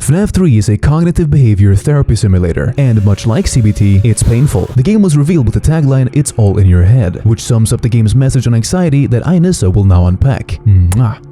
FNAF 3 is a cognitive behavior therapy simulator, and much like CBT, it's painful. The game was revealed with the tagline, "It's all in your head," which sums up the game's message on anxiety that I, Nisse, will now unpack.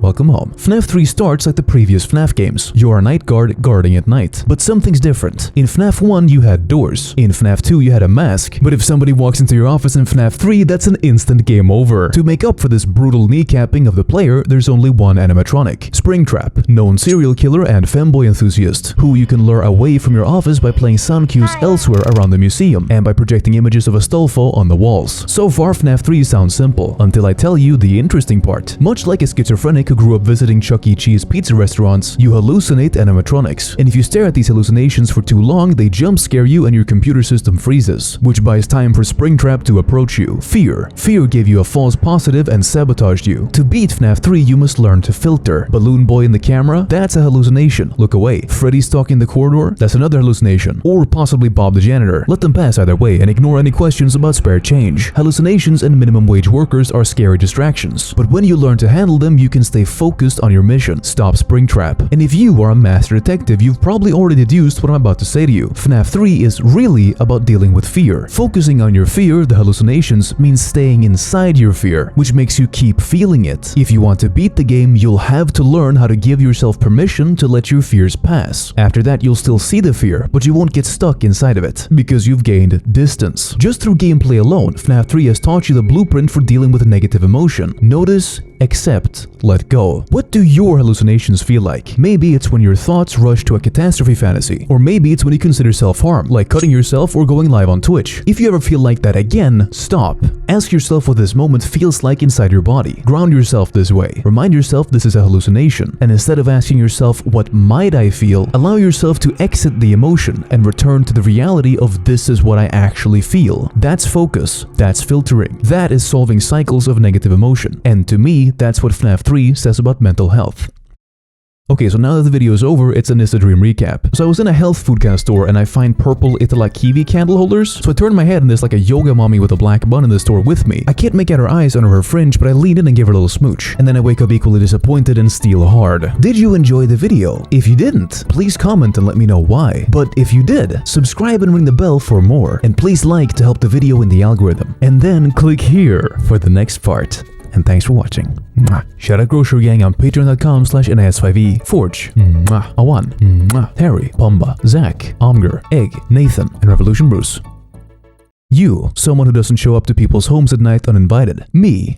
Welcome home. FNAF 3 starts like the previous FNAF games. You're a night guard guarding at night. But something's different. In FNAF 1, you had doors. In FNAF 2, you had a mask. But if somebody walks into your office in FNAF 3, that's an instant game over. To make up for this brutal kneecapping of the player, there's only one animatronic. Springtrap, known serial killer and femboy enthusiast, who you can lure away from your office by playing sound cues elsewhere around the museum and by projecting images of Astolfo on the walls. So far, FNAF 3 sounds simple, until I tell you the interesting part. Much like a schizophrenic who grew up visiting Chuck E. Cheese pizza restaurants, you hallucinate animatronics. And if you stare at these hallucinations for too long, they jump scare you and your computer system freezes, which buys time for Springtrap to approach you. Fear. Fear gave you a false positive and sabotaged you. To beat FNAF 3, you must learn to filter. Balloon boy in the camera? That's a hallucination. Look away. Freddy stalking the corridor? That's another hallucination. Or possibly Bob the janitor. Let them pass either way and ignore any questions about spare change. Hallucinations and minimum wage workers are scary distractions, but when you learn to handle them, you can stay focused on your mission. Stop Springtrap. And if you are a master detective, you've probably already deduced what I'm about to say to you. FNAF 3 is really about dealing with fear. Focusing on your fear, the hallucinations, means staying inside your fear, which makes you keep feeling it. If you want to beat the game, you'll have to learn how to give yourself permission to let your fears pass. After that, you'll still see the fear, but you won't get stuck inside of it, because you've gained distance. Just through gameplay alone, FNAF 3 has taught you the blueprint for dealing with negative emotion. Notice, accept, let go. What do your hallucinations feel like? Maybe it's when your thoughts rush to a catastrophe fantasy, or maybe it's when you consider self-harm, like cutting yourself or going live on Twitch. If you ever feel like that again, stop. Ask yourself what this moment feels like inside your body. Ground yourself this way. Remind yourself this is a hallucination, and instead of asking yourself, what might I feel, allow yourself to exit the emotion and return to the reality of this is what I actually feel. That's focus. That's filtering. That is solving cycles of negative emotion. And to me, that's what FNAF 3 says about mental health. Okay, so now that the video is over, it's a Nisse Dream recap. So I was in a health food kind of store and I find purple Itala kiwi candle holders. So I turned my head and there's like a Yogamommy with a black bun in the store with me. I can't make out her eyes under her fringe, but I lean in and give her a little smooch. And then I wake up equally disappointed and steal hard. Did you enjoy the video? If you didn't, please comment and let me know why. But if you did, subscribe and ring the bell for more. And please like to help the video in the algorithm. And then click here for the next part. And thanks for watching. Shout out Grocery Gang on patreon.com/NIS5E, Forge, Awan, Harry, Pumba, Zach, Omger, Egg, Nathan, and Revolution Bruce. You, someone who doesn't show up to people's homes at night uninvited. Me,